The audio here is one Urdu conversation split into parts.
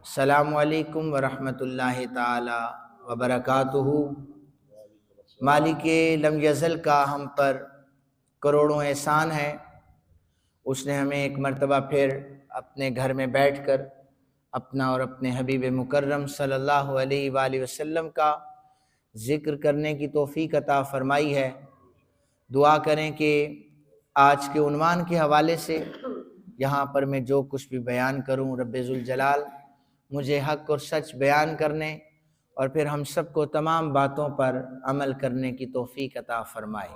السلام علیکم ورحمۃ اللہ تعالی وبرکاتہ۔ مالک لم یزل کا ہم پر کروڑوں احسان ہے، اس نے ہمیں ایک مرتبہ پھر اپنے گھر میں بیٹھ کر اپنا اور اپنے حبیب مکرم صلی اللہ علیہ وآلہ وسلم کا ذکر کرنے کی توفیق عطا فرمائی ہے۔ دعا کریں کہ آج کے عنوان کے حوالے سے یہاں پر میں جو کچھ بھی بیان کروں، رب ذوالجلال مجھے حق اور سچ بیان کرنے اور پھر ہم سب کو تمام باتوں پر عمل کرنے کی توفیق عطا فرمائے۔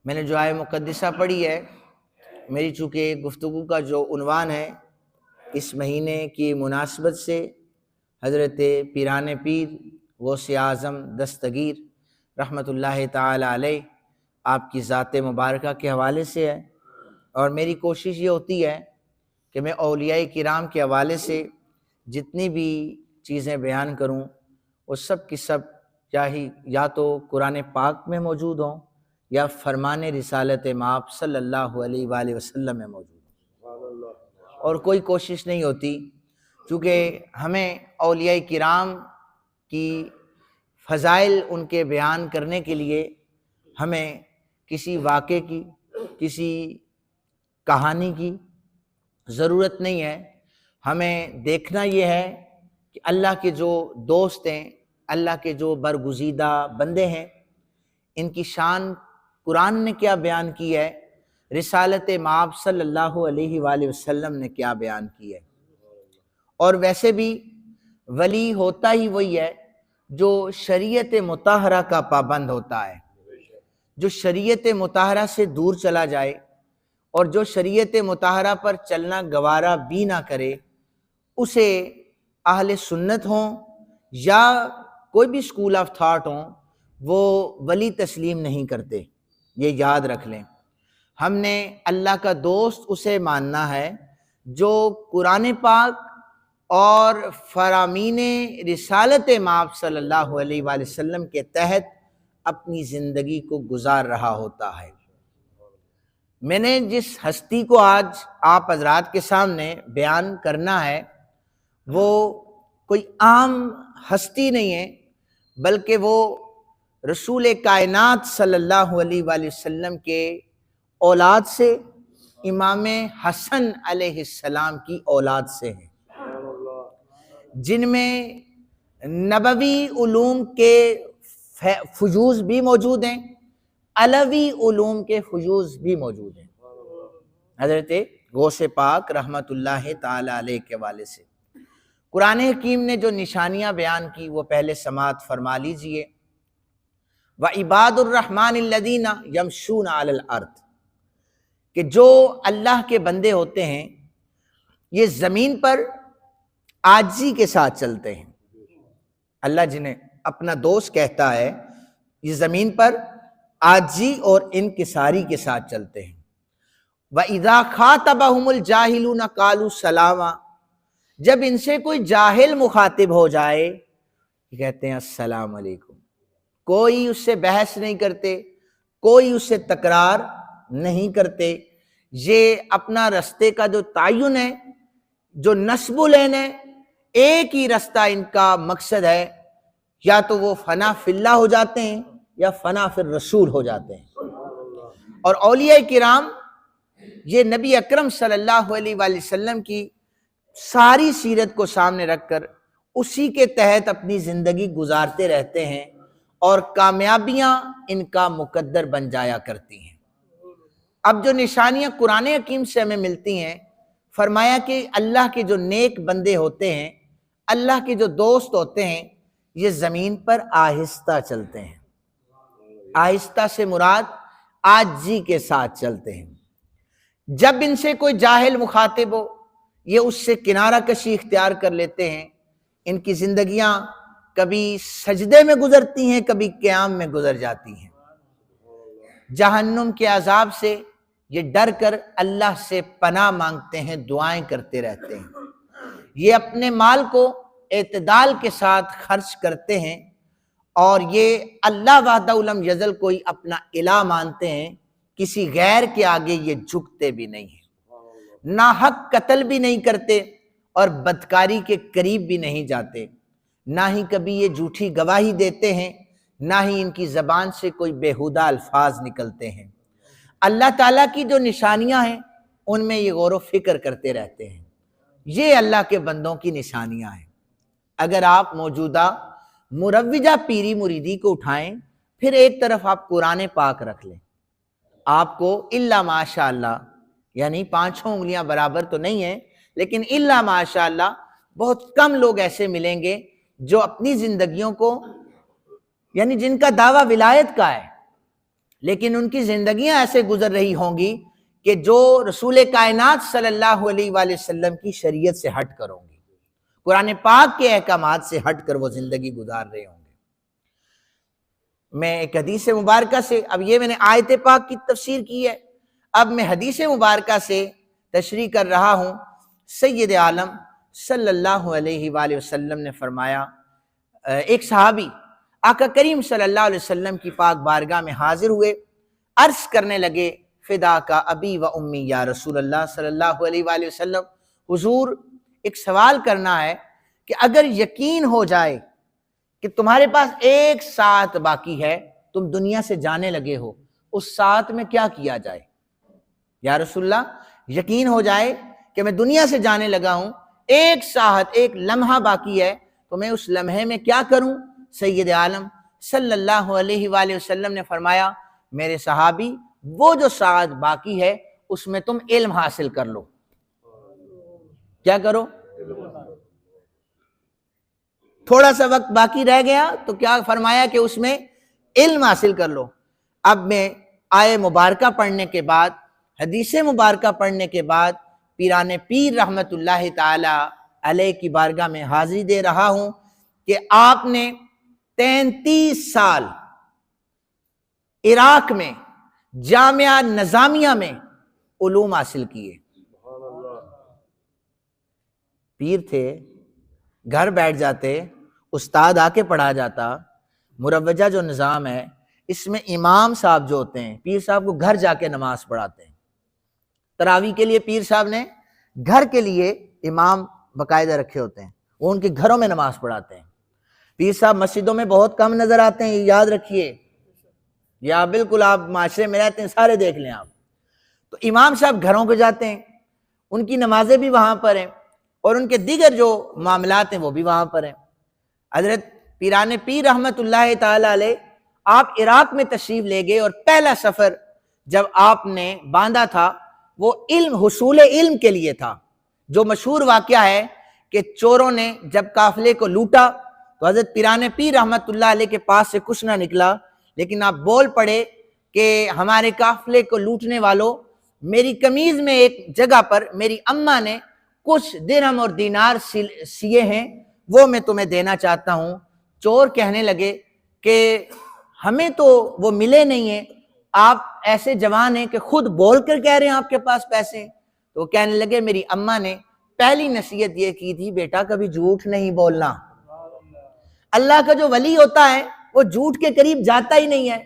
میں نے جو آیہ مقدسہ پڑھی ہے، میری چونکہ گفتگو کا جو عنوان ہے اس مہینے کی مناسبت سے حضرت پیران پیر غوث اعظم دستگیر رحمۃ اللہ تعالی علیہ آپ کی ذات مبارکہ کے حوالے سے ہے، اور میری کوشش یہ ہوتی ہے کہ میں اولیاء کرام کے حوالے سے جتنی بھی چیزیں بیان کروں وہ سب کی سب یا تو قرآن پاک میں موجود ہوں یا فرمان رسالت مآب صلی اللہ علیہ وآلہ وسلم میں موجود ہوں، اور کوئی کوشش نہیں ہوتی چونکہ ہمیں اولیاء کرام کی فضائل ان کے بیان کرنے کے لیے ہمیں کسی واقعے کی، کسی کہانی کی ضرورت نہیں ہے۔ ہمیں دیکھنا یہ ہے کہ اللہ کے جو دوست ہیں، اللہ کے جو برگزیدہ بندے ہیں، ان کی شان قرآن نے کیا بیان کی ہے، رسالت مآب صلی اللہ علیہ وآلہ وسلم نے کیا بیان کی ہے۔ اور ویسے بھی ولی ہوتا ہی وہی ہے جو شریعت مطہرہ کا پابند ہوتا ہے، جو شریعت مطہرہ سے دور چلا جائے اور جو شریعت مطہرہ پر چلنا گوارا بھی نہ کرے، اسے اہل سنت ہوں یا کوئی بھی اسکول آف تھاٹ ہوں، وہ ولی تسلیم نہیں کرتے۔ یہ یاد رکھ لیں، ہم نے اللہ کا دوست اسے ماننا ہے جو قرآن پاک اور فرامین رسالت مآب صلی اللہ علیہ وآلہ وسلم کے تحت اپنی زندگی کو گزار رہا ہوتا ہے۔ میں نے جس ہستی کو آج آپ حضرات کے سامنے بیان کرنا ہے وہ کوئی عام ہستی نہیں ہے، بلکہ وہ رسول کائنات صلی اللہ علیہ وآلہ وسلم کے اولاد سے، امام حسن علیہ السلام کی اولاد سے ہیں، جن میں نبوی علوم کے فیوز بھی موجود ہیں، علوی علوم کے فیوز بھی موجود ہیں۔ حضرت غوث پاک رحمت اللہ تعالی علیہ کے حوالے سے قرآن حکیم نے جو نشانیاں بیان کی وہ پہلے سماعت فرما لیجئے۔ وعباد الرحمن الذین یمشون علی الارض، کہ جو اللہ کے بندے ہوتے ہیں یہ زمین پر عاجزی کے ساتھ چلتے ہیں۔ اللہ جنہیں اپنا دوست کہتا ہے یہ زمین پر عاجزی اور انکساری کے ساتھ چلتے ہیں۔ وَإِذَا خَاطَبَهُمُ الْجَاهِلُونَ قَالُوا سَلَامًا، جب ان سے کوئی جاہل مخاطب ہو جائے کہتے ہیں السلام علیکم، کوئی اس سے بحث نہیں کرتے، کوئی اس سے تکرار نہیں کرتے۔ یہ اپنا رستے کا جو تعین ہے، جو نسب العین ہے، ایک ہی رستہ ان کا مقصد ہے، یا تو وہ فنا فی اللہ ہو جاتے ہیں یا فنا فی الرسول ہو جاتے ہیں۔ اور اولیاء کرام یہ نبی اکرم صلی اللہ علیہ وآلہ وسلم کی ساری سیرت کو سامنے رکھ کر اسی کے تحت اپنی زندگی گزارتے رہتے ہیں، اور کامیابیاں ان کا مقدر بن جایا کرتی ہیں۔ اب جو نشانیاں قرآن حکیم سے ہمیں ملتی ہیں، فرمایا کہ اللہ کے جو نیک بندے ہوتے ہیں، اللہ کے جو دوست ہوتے ہیں، یہ زمین پر آہستہ چلتے ہیں۔ آہستہ سے مراد عاجزی کے ساتھ چلتے ہیں۔ جب ان سے کوئی جاہل مخاطب ہو یہ اس سے کنارہ کشی اختیار کر لیتے ہیں۔ ان کی زندگیاں کبھی سجدے میں گزرتی ہیں، کبھی قیام میں گزر جاتی ہیں۔ جہنم کے عذاب سے یہ ڈر کر اللہ سے پناہ مانگتے ہیں، دعائیں کرتے رہتے ہیں۔ یہ اپنے مال کو اعتدال کے ساتھ خرچ کرتے ہیں، اور یہ اللہ وحدہ لم یزل کوئی اپنا الہ مانتے ہیں، کسی غیر کے آگے یہ جھکتے بھی نہیں ہیں، ناحق قتل بھی نہیں کرتے، اور بدکاری کے قریب بھی نہیں جاتے، نہ ہی کبھی یہ جھوٹی گواہی دیتے ہیں، نہ ہی ان کی زبان سے کوئی بیہودہ الفاظ نکلتے ہیں۔ اللہ تعالیٰ کی جو نشانیاں ہیں ان میں یہ غور و فکر کرتے رہتے ہیں۔ یہ اللہ کے بندوں کی نشانیاں ہیں۔ اگر آپ موجودہ مروجہ پیری مریدی کو اٹھائیں، پھر ایک طرف آپ قرآن پاک رکھ لیں، آپ کو الا ماشاء اللہ، یعنی 5 انگلیاں برابر تو نہیں ہیں، لیکن الا ماشاء اللہ بہت کم لوگ ایسے ملیں گے جو اپنی زندگیوں کو، یعنی جن کا دعویٰ ولایت کا ہے لیکن ان کی زندگیاں ایسے گزر رہی ہوں گی کہ جو رسول کائنات صلی اللہ علیہ وآلہ وسلم کی شریعت سے ہٹ کر ہوں گی، قرآن پاک کے احکامات سے ہٹ کر وہ زندگی گزار رہے ہوں گے۔ میں ایک حدیث مبارکہ سے، اب یہ میں نے آیت پاک کی تفسیر کی ہے، اب میں حدیث مبارکہ سے تشریح کر رہا ہوں۔ سید عالم صلی اللہ علیہ وآلہ وسلم نے فرمایا، ایک صحابی آقا کریم صلی اللہ علیہ وسلم کی پاک بارگاہ میں حاضر ہوئے، عرض کرنے لگے فدا کا ابی و امی یا رسول اللہ صلی اللہ علیہ وآلہ وسلم، حضور ایک سوال کرنا ہے کہ اگر یقین ہو جائے کہ تمہارے پاس 1 ساعت باقی ہے، تم دنیا سے جانے لگے ہو، اس ساعت میں کیا کیا جائے؟ یا رسول اللہ یقین ہو جائے کہ میں دنیا سے جانے لگا ہوں، 1 ساعت 1 لمحہ باقی ہے، تو میں اس لمحے میں کیا کروں؟ سید عالم صلی اللہ علیہ وآلہ وسلم نے فرمایا، میرے صحابی وہ جو ساعت باقی ہے اس میں تم علم حاصل کر لو۔ کیا کرو؟ تھوڑا سا وقت باقی رہ گیا تو کیا فرمایا کہ اس میں علم حاصل کر لو۔ اب میں آیے مبارکہ پڑھنے کے بعد، حدیث مبارکہ پڑھنے کے بعد پیران پیر رحمت اللہ تعالی علیہ کی بارگاہ میں حاضری دے رہا ہوں کہ آپ نے 33 سال عراق میں جامعہ نظامیہ میں علوم حاصل کیے۔ پیر تھے، گھر بیٹھ جاتے، استاد آ کے پڑھا جاتا۔ مروجہ جو نظام ہے اس میں امام صاحب جو ہوتے ہیں، پیر صاحب کو گھر جا کے نماز پڑھاتے ہیں۔ تراویح کے لیے پیر صاحب نے گھر کے لیے امام باقاعدہ رکھے ہوتے ہیں، وہ ان کے گھروں میں نماز پڑھاتے ہیں۔ پیر صاحب مسجدوں میں بہت کم نظر آتے ہیں، یہ یاد رکھیے، یا بالکل آپ معاشرے میں رہتے ہیں سارے دیکھ لیں آپ۔ تو امام صاحب گھروں کو جاتے ہیں، ان کی نمازیں بھی وہاں پر ہیں اور ان کے دیگر جو معاملات ہیں وہ بھی وہاں پر ہیں۔ حضرت پیران پیر رحمت اللہ تعالی علیہ آپ عراق میں تشریف لے گئے، اور پہلا سفر جب آپ نے باندھا تھا وہ علم، حصول علم کے لیے تھا۔ جو مشہور واقعہ ہے کہ چوروں نے جب قافلے کو لوٹا تو حضرت پیران پیر رحمت اللہ علیہ کے پاس سے کچھ نہ نکلا، لیکن آپ بول پڑے کہ ہمارے قافلے کو لوٹنے والوں، میری قمیض میں ایک جگہ پر میری اماں نے کچھ درہم اور دینار سیے ہیں، وہ میں تمہیں دینا چاہتا ہوں۔ چور کہنے لگے کہ ہمیں تو وہ ملے نہیں ہیں، آپ ایسے جوان ہیں کہ خود بول کر کہہ رہے ہیں آپ کے پاس پیسے ہیں۔ تو وہ کہنے لگے میری اماں نے پہلی نصیحت یہ کی تھی، بیٹا کبھی جھوٹ نہیں بولنا۔ اللہ کا جو ولی ہوتا ہے وہ جھوٹ کے قریب جاتا ہی نہیں ہے۔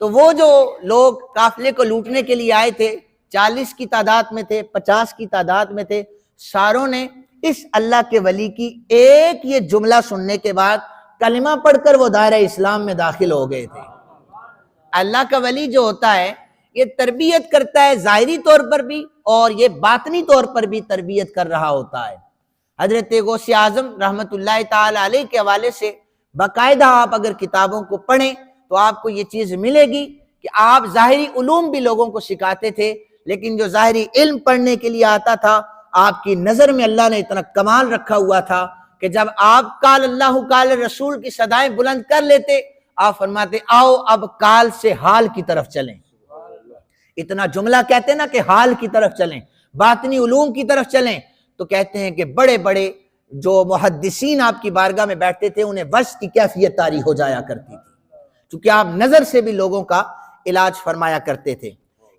تو وہ جو لوگ قافلے کو لوٹنے کے لیے آئے تھے، 40 کی تعداد میں تھے، 50 کی تعداد میں تھے، ساروں نے اس اللہ کے ولی کی ایک یہ جملہ سننے کے بعد کلمہ پڑھ کر وہ دائرہ اسلام میں داخل ہو گئے تھے۔ اللہ کا ولی جو ہوتا ہے یہ تربیت کرتا ہے، ظاہری طور پر بھی اور یہ باطنی طور پر بھی تربیت کر رہا ہوتا ہے۔ حضرت غوث اعظم رحمت اللہ تعالی علیہ کے حوالے سے باقاعدہ آپ اگر کتابوں کو پڑھیں تو آپ کو یہ چیز ملے گی کہ آپ ظاہری علوم بھی لوگوں کو سکھاتے تھے، لیکن جو ظاہری علم پڑھنے کے لیے آتا تھا، آپ کی نظر میں اللہ نے اتنا کمال رکھا ہوا تھا کہ جب آپ قال اللہ قال رسول کی صدائیں بلند کر لیتے، آپ فرماتے آؤ اب قال سے حال کی طرف چلیں۔ اتنا جملہ کہتے ہیں نا کہ حال کی طرف چلیں، باطنی علوم کی طرف چلیں، تو کہتے ہیں کہ بڑے بڑے جو محدثین آپ کی بارگاہ میں بیٹھتے تھے انہیں وجد کی کیفیت طاری ہو جایا کرتی تھی، چونکہ آپ نظر سے بھی لوگوں کا علاج فرمایا کرتے تھے۔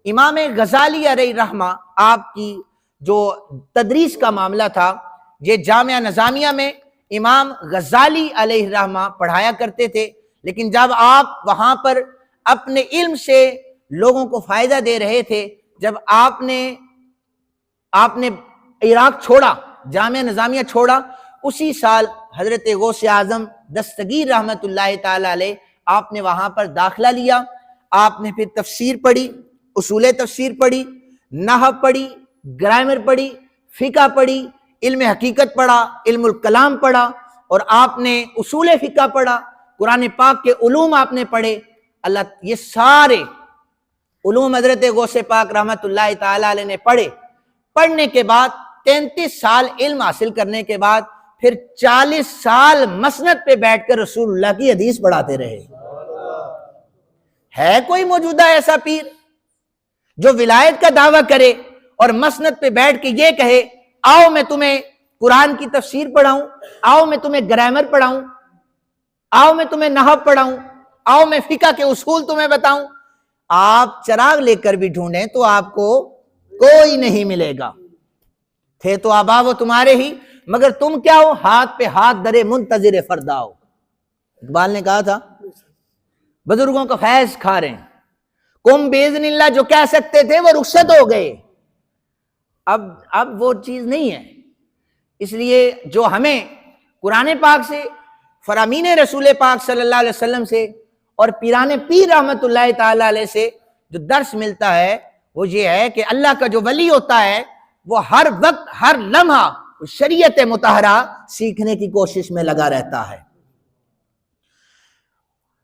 امام غزالی علیہ رحمہ آپ کی جو تدریس کا معاملہ تھا، یہ جامعہ نظامیہ میں امام غزالی علیہ رحمہ پڑھایا کرتے تھے، لیکن جب آپ وہاں پر اپنے علم سے لوگوں کو فائدہ دے رہے تھے، جب آپ نے عراق چھوڑا، جامعہ نظامیہ چھوڑا، اسی سال حضرت غوث اعظم دستگیر رحمت اللہ تعالی علیہ آپ نے وہاں پر داخلہ لیا۔ آپ نے پھر تفسیر پڑھی، اصول تفسیر پڑھی، نحو پڑھی، گرامر پڑھی، فقہ پڑھی، علم حقیقت پڑھا، علم الکلام پڑھا، اور آپ نے اصول فقہ پڑھا، قرآن پاک کے علوم آپ نے پڑھے۔ اللہ یہ سارے علوم حضرت غوث پاک رحمت اللہ تعالی علیہ نے پڑھے۔ پڑھنے کے بعد 33 سال علم حاصل کرنے کے بعد پھر 40 سال مسند پہ بیٹھ کر رسول اللہ کی حدیث پڑھاتے رہے۔ ہے کوئی موجودہ ایسا پیر جو ولایت کا دعویٰ کرے اور مسند پہ بیٹھ کے یہ کہے آؤ میں تمہیں قرآن کی تفسیر پڑھاؤں، آؤ میں تمہیں گرامر پڑھاؤں، آؤ میں تمہیں نحو پڑھاؤں، آؤ میں فقہ کے اصول تمہیں بتاؤں؟ آپ چراغ لے کر بھی ڈھونڈیں تو آپ کو کوئی نہیں ملے گا۔ تھے تو آبا وہ تمہارے ہی، مگر تم کیا ہو؟ ہاتھ پہ ہاتھ درے منتظر فردا ہو۔ اقبال نے کہا تھا بزرگوں کا فیض کھا رہے ہیں، کم باذن اللہ جو کہہ سکتے تھے وہ رخصت ہو گئے، اب وہ چیز نہیں ہے۔ اس لیے جو ہمیں قرآن پاک سے، فرامین رسول پاک صلی اللہ علیہ وسلم سے اور پیران پیر رحمت اللہ تعالی علیہ سے جو درس ملتا ہے وہ یہ ہے کہ اللہ کا جو ولی ہوتا ہے وہ ہر وقت ہر لمحہ شریعت مطہرہ سیکھنے کی کوشش میں لگا رہتا ہے۔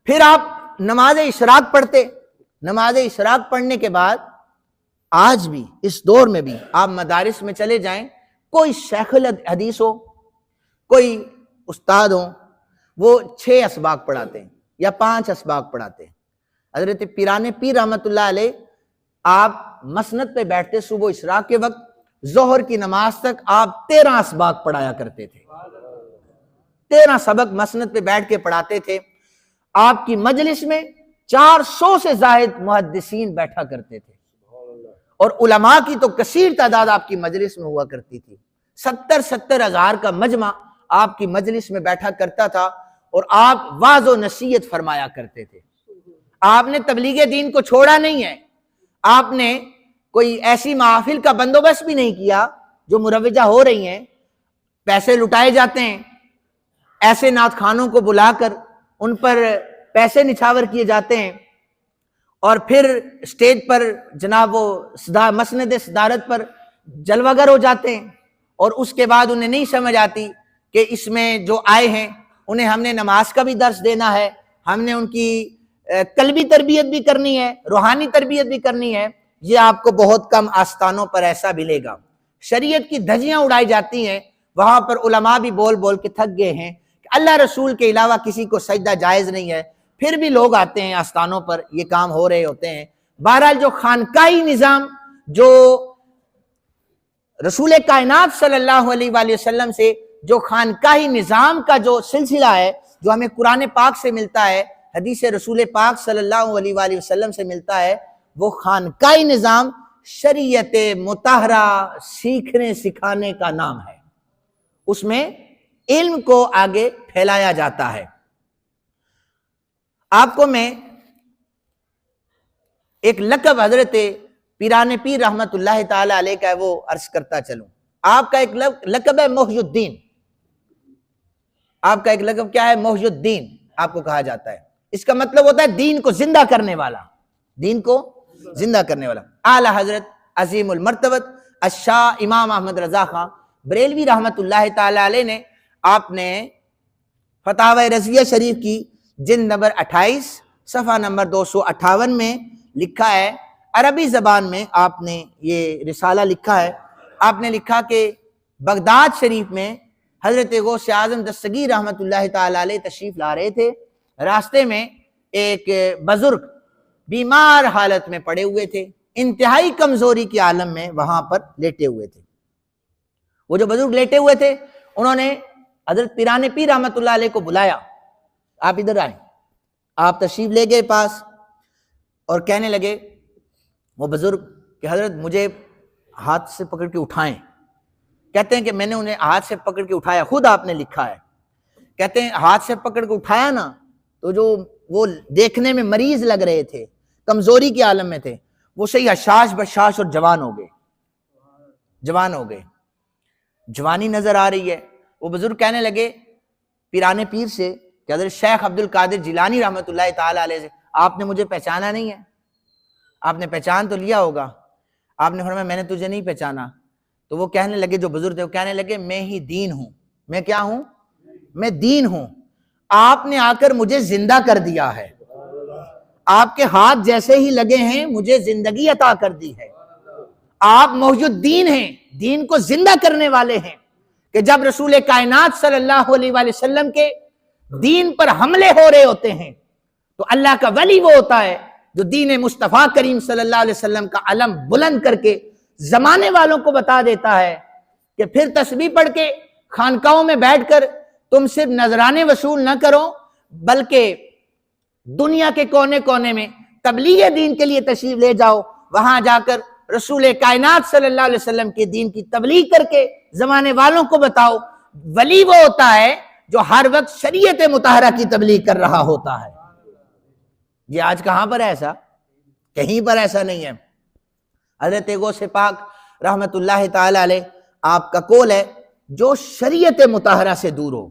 پھر آپ نماز اشراق پڑھتے، نماز اشراق پڑھنے کے بعد آج بھی اس دور میں بھی آپ مدارس میں چلے جائیں، کوئی شیخ الحدیث ہو، کوئی استاد ہو، وہ 6 اسباق پڑھاتے ہیں یا 5 اسباق پڑھاتے ہیں۔ حضرت پیران پیر رحمت اللہ علیہ آپ مسند پہ بیٹھتے صبح اشراق کے وقت، ظہر کی نماز تک آپ 13 اسباق پڑھایا کرتے تھے، 13 سبق مسند پہ بیٹھ کے پڑھاتے تھے۔ آپ کی مجلس میں 400 سے زائد محدثین بیٹھا کرتے تھے، اور علماء کی تو کثیر تعداد آپ کی مجلس میں ہوا کرتی تھی۔ 70 ہزار کا مجمع آپ کی مجلس میں بیٹھا کرتا تھا، اور آپ واعظ و نصیحت فرمایا کرتے تھے۔ آپ نے تبلیغ دین کو چھوڑا نہیں ہے، آپ نے کوئی ایسی محافل کا بندوبست بھی نہیں کیا جو مروجہ ہو رہی ہیں، پیسے لٹائے جاتے ہیں، ایسے نعت خوانوں کو بلا کر ان پر پیسے نچھاور کیے جاتے ہیں، اور پھر اسٹیج پر جناب وہ مسند صدارت پر جلوہ گر ہو جاتے ہیں، اور اس کے بعد انہیں نہیں سمجھ آتی کہ اس میں جو آئے ہیں انہیں ہم نے نماز کا بھی درس دینا ہے، ہم نے ان کی قلبی تربیت بھی کرنی ہے، روحانی تربیت بھی کرنی ہے۔ یہ آپ کو بہت کم آستانوں پر ایسا ملے گا۔ شریعت کی دھجیاں اڑائی جاتی ہیں، وہاں پر علماء بھی بول بول کے تھک گئے ہیں کہ اللہ رسول کے علاوہ کسی کو سجدہ جائز نہیں ہے، پھر بھی لوگ آتے ہیں آستانوں پر، یہ کام ہو رہے ہوتے ہیں۔ بہرحال جو خانقاہی نظام، جو رسول کائنات صلی اللہ علیہ وآلہ وسلم سے جو خانقاہی نظام کا جو سلسلہ ہے، جو ہمیں قرآن پاک سے ملتا ہے، حدیث رسول پاک صلی اللہ علیہ وآلہ وسلم سے ملتا ہے، وہ خانقاہی نظام شریعت مطہرہ سیکھنے سکھانے کا نام ہے۔ اس میں علم کو آگے پھیلایا جاتا ہے۔ آپ کو میں ایک لقب حضرت پیران پیر رحمت اللہ تعالی علیہ کا ہے وہ عرض کرتا چلوں۔ آپ کا ایک لقب ہے محی الدین۔ آپ کا ایک لقب کیا ہے؟ محی الدین آپ کو کہا جاتا ہے۔ اس کا مطلب ہوتا ہے دین کو زندہ کرنے والا، دین کو زندہ کرنے والا۔ اعلی حضرت عظیم المرتبت الشاہ امام احمد رضا خان بریلوی رحمت اللہ تعالی علیہ نے، آپ نے فتاوی رضویہ شریف کی جلد نمبر 28 صفحہ نمبر 258 میں لکھا ہے، عربی زبان میں آپ نے یہ رسالہ لکھا ہے۔ آپ نے لکھا کہ بغداد شریف میں حضرت غوث اعظم دستگیر رحمت اللہ تعالی علیہ تشریف لا رہے تھے، راستے میں ایک بزرگ بیمار حالت میں پڑے ہوئے تھے، انتہائی کمزوری کی عالم میں وہاں پر لیٹے ہوئے تھے۔ وہ جو بزرگ لیٹے ہوئے تھے انہوں نے حضرت پیران پیر رحمت اللہ علیہ کو بلایا، آپ ادھر آئیں۔ آپ تشریف لے گئے پاس اور کہنے لگے وہ بزرگ کہ حضرت مجھے ہاتھ سے پکڑ کے اٹھائیں۔ کہتے ہیں کہ میں نے انہیں ہاتھ سے پکڑ کے اٹھایا، خود آپ نے لکھا ہے، کہتے ہیں ہاتھ سے پکڑ کے اٹھایا نا تو جو وہ دیکھنے میں مریض لگ رہے تھے، کمزوری کے عالم میں تھے، وہ صحیح حشاش بشاش اور جوان ہو گئے۔ جوانی نظر آ رہی ہے۔ وہ بزرگ کہنے لگے پیران پیر سے کہ حضرت شیخ عبد القادر جیلانی رحمۃ اللہ تعالی علیہ سے آپ نے مجھے پہچانا نہیں ہے؟ آپ نے پہچان تو لیا ہوگا۔ آپ نے فرمایا میں نے تجھے نہیں پہچانا۔ تو وہ کہنے لگے، جو بزرگ تھے وہ کہنے لگے میں ہی دین ہوں۔ میں کیا ہوں؟ میں دین ہوں۔ آپ نے آ کر مجھے زندہ کر دیا ہے، آپ کے ہاتھ جیسے ہی لگے ہیں مجھے زندگی عطا کر دی ہے۔ آپ محی الدین ہیں، دین کو زندہ کرنے والے ہیں، کہ جب رسول کائنات صلی اللہ علیہ وآلہ وسلم کے دین پر حملے ہو رہے ہوتے ہیں تو اللہ کا ولی وہ ہوتا ہے جو دین مصطفیٰ کریم صلی اللہ علیہ وسلم کا علم بلند کر کے زمانے والوں کو بتا دیتا ہے کہ پھر تسبیح پڑھ کے خانقاہوں میں بیٹھ کر تم صرف نذرانے وصول نہ کرو، بلکہ دنیا کے کونے کونے میں تبلیغ دین کے لیے تشریف لے جاؤ، وہاں جا کر رسول کائنات صلی اللہ علیہ وسلم کے دین کی تبلیغ کر کے زمانے والوں کو بتاؤ۔ ولی وہ ہوتا ہے جو ہر وقت شریعت مطہرہ کی تبلیغ کر رہا ہوتا ہے۔ یہ آج کہاں پر ہے ایسا؟ کہیں پر ایسا نہیں ہے۔ حضرت غوث پاک رحمت اللہ تعالی علیہ آپ کا قول ہے جو شریعت مطہرہ سے دور ہو،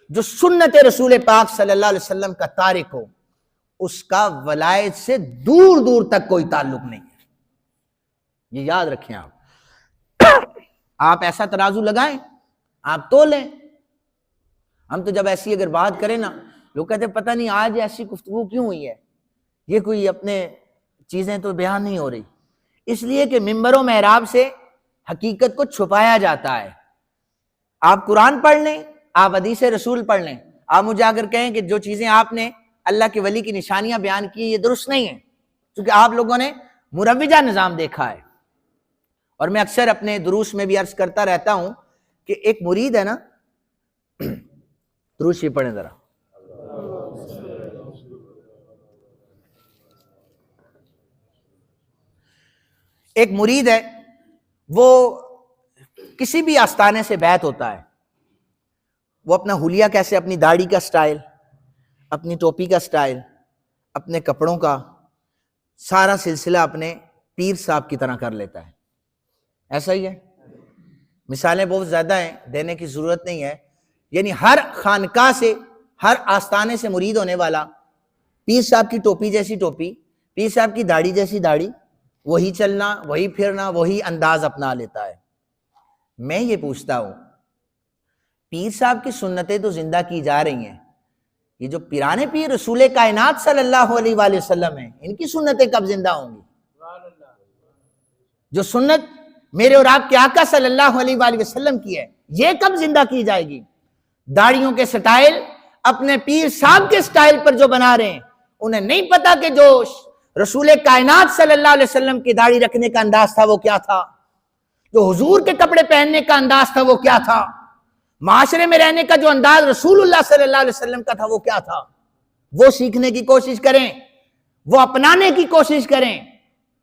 جو سنت رسول پاک صلی اللہ علیہ وسلم کا تارک ہو، اس کا ولایت سے دور دور تک کوئی تعلق نہیں ہے۔ یہ یاد رکھیں آپ ایسا ترازو لگائیں، آپ تولیں۔ ہم تو جب ایسی اگر بات کریں نا، لوگ کہتے ہیں پتہ نہیں آج ایسی گفتگو کیوں ہوئی ہے، یہ کوئی اپنے چیزیں تو بیان نہیں ہو رہی، اس لیے کہ ممبر و محراب سے حقیقت کو چھپایا جاتا ہے۔ آپ قرآن پڑھ لیں، آپ حدیث رسول پڑھ لیں، آپ مجھے اگر کہیں کہ جو چیزیں آپ نے اللہ کے ولی کی نشانیاں بیان کی یہ درست نہیں ہیں، کیونکہ آپ لوگوں نے مروجہ نظام دیکھا ہے۔ اور میں اکثر اپنے دروس میں بھی عرض کرتا رہتا ہوں کہ ایک مرید ہے نا، درود شریف پڑھیں ذرا۔ ایک مرید ہے، وہ کسی بھی آستانے سے بیعت ہوتا ہے، وہ اپنا حلیہ کیسے، اپنی داڑھی کا سٹائل، اپنی ٹوپی کا سٹائل، اپنے کپڑوں کا سارا سلسلہ اپنے پیر صاحب کی طرح کر لیتا ہے۔ ایسا ہی ہے، مثالیں بہت زیادہ ہیں، دینے کی ضرورت نہیں ہے۔ یعنی ہر خانقاہ سے، ہر آستانے سے مرید ہونے والا پیر صاحب کی ٹوپی جیسی ٹوپی، پیر صاحب کی داڑھی جیسی داڑھی، وہی چلنا، وہی پھرنا، وہی انداز اپنا لیتا ہے۔ میں یہ پوچھتا ہوں، پیر صاحب کی سنتیں تو زندہ کی جا رہی ہیں، یہ جو پیرانے پیر رسول کائنات صلی اللہ علیہ وآلہ وسلم ہیں، ان کی سنتیں کب زندہ ہوں گی؟ جو سنت میرے اور آپ کے آقا صلی اللہ علیہ وآلہ وسلم کی ہے، یہ کب زندہ کی جائے گی؟ داڑھیوں کے سٹائل اپنے پیر صاحب کے سٹائل پر جو بنا رہے ہیں، انہیں نہیں پتا کہ جو رسول کائنات صلی اللہ علیہ وسلم کی داڑھی رکھنے کا انداز تھا وہ کیا تھا، جو حضور کے کپڑے پہننے کا انداز تھا وہ کیا تھا، معاشرے میں رہنے کا جو انداز رسول اللہ صلی اللہ علیہ وسلم کا تھا وہ کیا تھا۔ وہ سیکھنے کی کوشش کریں، وہ اپنانے کی کوشش کریں،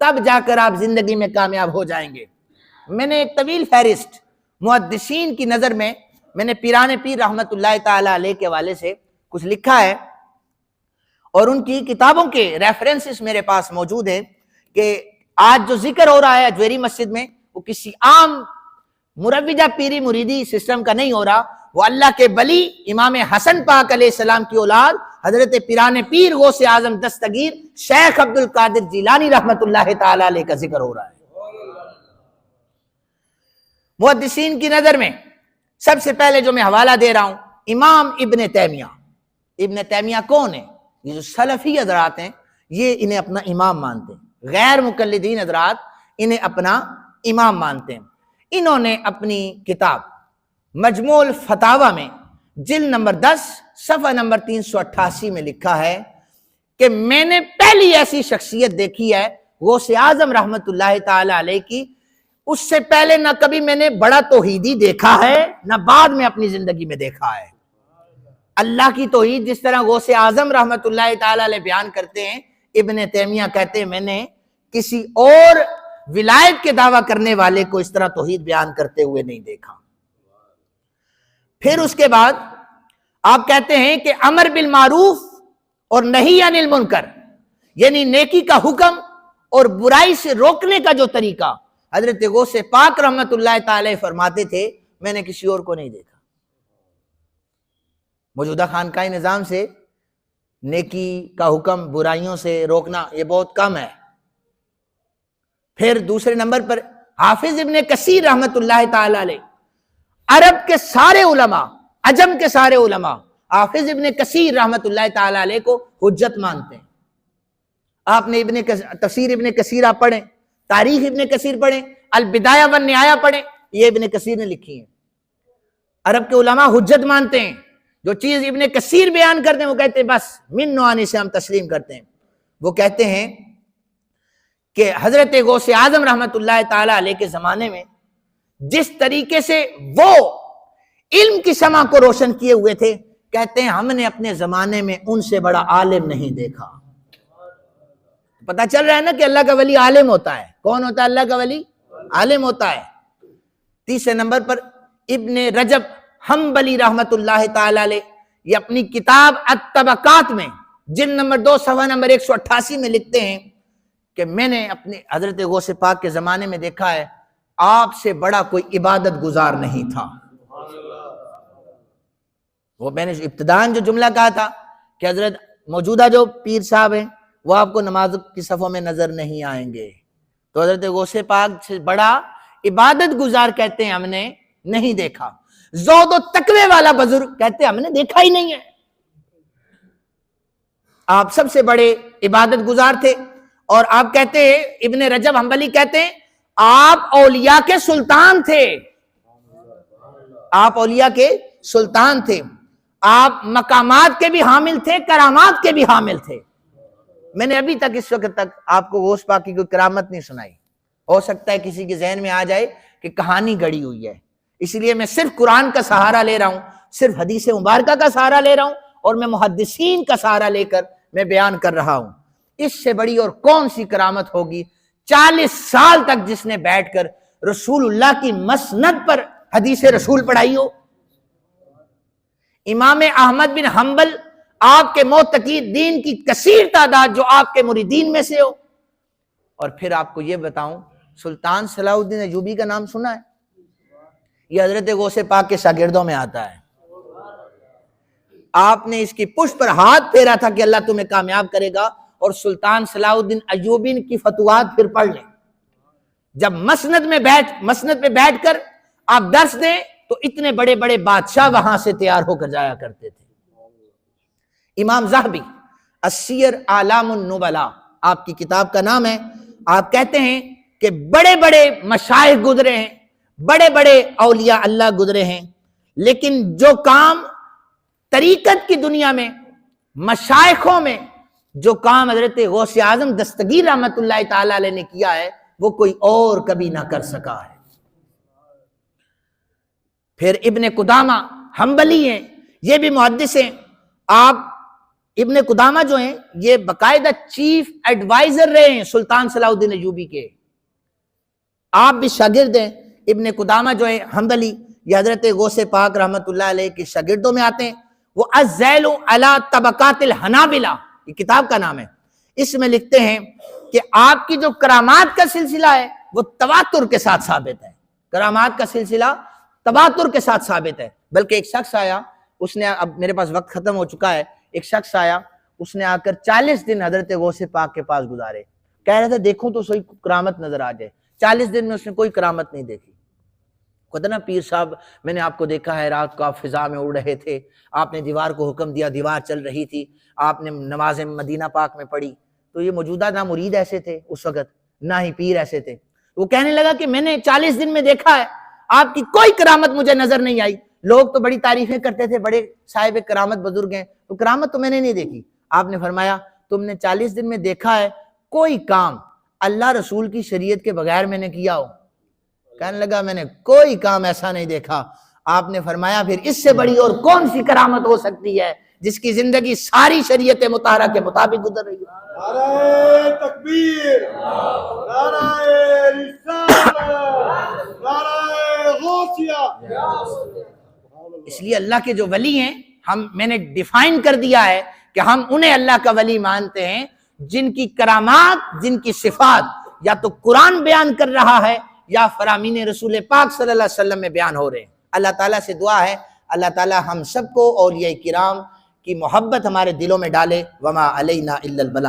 تب جا کر آپ زندگی میں کامیاب ہو جائیں گے۔ میں نے ایک طویل فہرست محدثین کی نظر میں نے پیران پیر رحمت اللہ تعالی علیہ کے حوالے سے کچھ لکھا ہے، اور ان کی کتابوں کے ریفرنسز میرے پاس موجود ہیں کہ آج جو ذکر ہو رہا ہے اجویری مسجد میں وہ کسی عام مروجہ پیری مریدی سسٹم کا نہیں ہو رہا، وہ اللہ کے ولی امام حسن پاک علیہ السلام کی اولاد حضرت پیران پیر غوث اعظم دستگیر شیخ عبد القادر جیلانی رحمت اللہ تعالی علیہ کا ذکر ہو رہا ہے۔ محدثین کی نظر میں سب سے پہلے جو میں حوالہ دے رہا ہوں، امام ابن تیمیہ۔ ابن تیمیہ کون ہے؟ یہ جو سلفی حضرات ہیں یہ انہیں اپنا امام مانتے ہیں، غیر مقلدین حضرات انہیں اپنا امام مانتے ہیں۔ انہوں نے اپنی کتاب مجموع الفتاوی میں جلد نمبر 10 صفحہ نمبر 388 میں لکھا ہے کہ میں نے پہلی ایسی شخصیت دیکھی ہے غوث اعظم رحمت اللہ تعالی علیہ کی، اس سے پہلے نہ کبھی میں نے بڑا توحیدی دیکھا ہے نہ بعد میں اپنی زندگی میں دیکھا ہے۔ اللہ کی توحید جس طرح غوث اعظم رحمت اللہ تعالی علیہ بیان کرتے ہیں، ابن تیمیہ کہتے ہیں میں نے کسی اور ولایت کے دعویٰ کرنے والے کو اس طرح توحید بیان کرتے ہوئے نہیں دیکھا۔ پھر اس کے بعد آپ کہتے ہیں کہ امر بالمعروف اور نہی عن المنکر، یعنی نیکی کا حکم اور برائی سے روکنے کا جو طریقہ حضرت غوث پاک رحمت اللہ تعالی فرماتے تھے میں نے کسی اور کو نہیں دیکھا۔ موجودہ خانقاہی نظام سے نیکی کا حکم، برائیوں سے روکنا، یہ بہت کم ہے۔ پھر دوسرے نمبر پر حافظ ابن کثیر رحمت اللہ تعالی علیہ، عرب کے سارے علماء، عجم کے سارے علماء حافظ ابن کثیر رحمت اللہ تعالی علیہ کو حجت مانتے ہیں۔ آپ نے تفسیر ابن کثیر آپ پڑھیں، تاریخ ابن کثیر پڑھیں، البدایہ والنہایہ پڑھیں، یہ ابن کثیر نے لکھی ہیں۔ عرب کے علماء حجت مانتے ہیں، جو چیز ابن کثیر بیان کرتے ہیں وہ کہتے ہیں بس من نوانی سے ہم تسلیم کرتے ہیں۔ وہ کہتے ہیں کہ حضرت غوث اعظم رحمت اللہ تعالی علیہ کے زمانے میں جس طریقے سے وہ علم کی سما کو روشن کیے ہوئے تھے، کہتے ہیں ہم نے اپنے زمانے میں ان سے بڑا عالم نہیں دیکھا۔ پتہ چل رہا ہے نا کہ اللہ کا ولی عالم ہوتا ہے۔ کون ہوتا ہے اللہ کا ولی؟ عالم ہوتا ہے۔ تیسرے نمبر پر ابن رجب حنبلی رحمت اللہ تعالی علیہ، یہ اپنی کتاب الطبقات میں جلد نمبر 2 صفحہ نمبر 188 میں لکھتے ہیں کہ میں نے اپنے حضرت غوث پاک کے زمانے میں دیکھا ہے آپ سے بڑا کوئی عبادت گزار نہیں تھا۔ وہ میں نے ابتداً جو جملہ کہا تھا کہ حضرت موجودہ جو پیر صاحب ہیں وہ آپ کو نماز کی صفوں میں نظر نہیں آئیں گے، تو حضرت غوث پاک سے بڑا عبادت گزار کہتے ہیں ہم نے نہیں دیکھا۔ زہد و تقوی والا بزرگ کہتے ہیں ہم نے دیکھا ہی نہیں ہے۔ آپ سب سے بڑے عبادت گزار تھے، اور آپ کہتے ہیں ابن رجب حنبلی کہتے ہیں آپ اولیاء کے سلطان تھے، آپ اولیاء کے سلطان تھے، آپ مقامات کے بھی حامل تھے، کرامات کے بھی حامل تھے۔ میں نے ابھی تک اس وقت تک آپ کو غوث پاک کی کوئی کرامت نہیں سنائی۔ ہو سکتا ہے کسی کے ذہن میں آ جائے کہ کہانی گڑی ہوئی ہے، اس لیے میں صرف قرآن کا سہارا لے رہا ہوں، صرف حدیث مبارکہ کا سہارا لے رہا ہوں، اور میں محدثین کا سہارا لے کر میں بیان کر رہا ہوں۔ اس سے بڑی اور کون سی کرامت ہوگی؟ 40 سال تک جس نے بیٹھ کر رسول اللہ کی مسند پر حدیث رسول پڑھائی ہو۔ امام احمد بن حنبل، آپ کے معتقد دین کی کثیر تعداد جو آپ کے مریدین میں سے ہو۔ اور پھر آپ کو یہ بتاؤں، سلطان صلاح الدین ایوبی کا نام سنا ہے؟ یہ حضرت غوث پاک کے شاگردوں میں آتا ہے۔ آپ نے اس کی پشت پر ہاتھ پھیرا تھا کہ اللہ تمہیں کامیاب کرے گا، اور سلطان صلاح الدین ایوبی کی فتوحات پھر پڑھ لیں۔ جب مسند پہ بیٹھ کر آپ درس دیں تو اتنے بڑے بڑے بادشاہ وہاں سے تیار ہو کر جایا کرتے تھے۔ امام ذہبی السیر اعلام النبلاء آپ کی کتاب کا نام ہے، آپ کہتے ہیں کہ بڑے بڑے مشائخ گزرے ہیں، بڑے بڑے اولیاء اللہ گزرے ہیں، لیکن جو کام طریقت کی دنیا میں مشائخوں میں جو کام حضرت غوث اعظم دستگیر رحمت اللہ تعالی علیہ نے کیا ہے وہ کوئی اور کبھی نہ کر سکا ہے۔ پھر ابن قدامہ حنبلی ہیں، یہ بھی محدث ہیں۔ آپ ابن قدامہ جو ہیں یہ باقاعدہ چیف ایڈوائزر رہے ہیں سلطان صلاح الدین ایوبی کے، آپ بھی شاگرد ہیں۔ ابن قدامہ جو ہے حنبلی، یہ حضرت غوث پاک رحمت اللہ علیہ کے شاگردوں میں آتے ہیں۔ وہ الذیل علی طبقات الحنابلہ یہ کتاب کا نام ہے، اس میں لکھتے ہیں کہ آپ کی جو کرامات کا سلسلہ ہے وہ تواتر کے ساتھ ثابت ہے، کرامات کا سلسلہ تواتر کے ساتھ ثابت ہے۔ بلکہ ایک شخص آیا، اس نے، اب میرے پاس وقت ختم ہو چکا ہے، ایک شخص آیا، اس نے آ کر 40 دن حضرت غوث پاک کے پاس گزارے، کہہ رہا تھا دیکھوں تو صحیح کرامت نظر آ جائے۔ 40 دن میں اس نے کوئی کرامت نہیں دیکھی۔ خدا نا پیر صاحب میں نے آپ کو دیکھا ہے رات کو آپ فضا میں اڑ رہے تھے، آپ نے دیوار کو حکم دیا، دیوار چل رہی تھی، آپ نے نماز مدینہ پاک میں پڑھی۔ تو یہ موجودہ نہ مرید ایسے تھے اس وقت، نہ ہی پیر ایسے تھے۔ وہ کہنے لگا کہ میں نے 40 دن میں دیکھا ہے آپ کی کوئی کرامت مجھے نظر نہیں آئی، لوگ تو بڑی تعریفیں کرتے تھے، بڑے صاحب کرامت بزرگ ہیں، تو کرامت تو میں نے نہیں دیکھی۔ آپ نے فرمایا تم نے 40 دن میں دیکھا ہے کوئی کام اللہ رسول کی شریعت کے بغیر میں نے کیا ہو؟ کہنے لگا میں نے کوئی کام ایسا نہیں دیکھا۔ آپ نے فرمایا پھر اس سے بڑی اور کون سی کرامت ہو سکتی ہے جس کی زندگی ساری شریعت مطہرہ کے مطابق گزر رہی ہے؟ نعرہ تکبیر، نعرہ رسالت، نعرہ غوثیہ۔ اس لیے اللہ کے جو ولی ہیں، میں نے ڈیفائن کر دیا ہے کہ ہم انہیں اللہ کا ولی مانتے ہیں جن کی کرامات، جن کی صفات یا تو قرآن بیان کر رہا ہے یا فرامین رسول پاک صلی اللہ علیہ وسلم میں بیان ہو رہے ہیں۔ اللہ تعالیٰ سے دعا ہے اللہ تعالیٰ ہم سب کو اولیاء کرام کی محبت ہمارے دلوں میں ڈالے. وما علینا الا البلاغ.